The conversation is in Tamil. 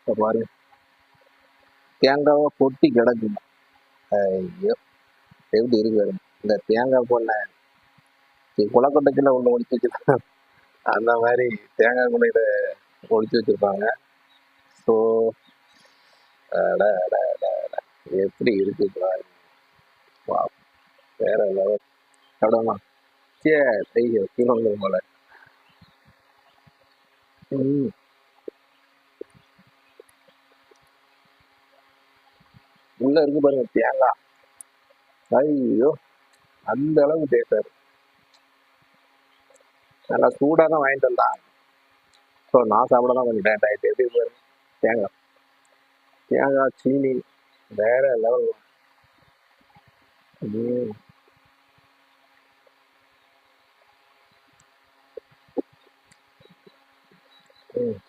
இப்போ பாருங்க, தேங்காவை கொட்டி கிடக்குங்க. ஐயோ, எப்படி இருக்கு பாருங்க. இந்த தேங்காய் போன குளக்கட்டத்தில் ஒன்று ஒழிச்சு வச்சிருக்காங்க. அந்த மாதிரி தேங்காய் குலையில ஒழிச்சு வச்சிருப்பாங்க. ஸோ எப்படி இருக்கு பாருங்க. வா, வேற லெவல். சாப்பிடமா? சே, ஐயோ கீழே வந்து போல. ம், உள்ள இருக்கு பாருங்க தேங்காய். ஐயோ, அந்த அளவுக்கு டேஸ்டா இருக்கு. நல்லா சூடாக தான் வாங்கிட்டு வந்தான். ஸோ நான் சாப்பிட தான் கொஞ்சம் லேட் ஆகிட்டு. எப்படி பாருங்க தேங்காய், தேங்காய் சீனி வேற லெவல். ம், ம்.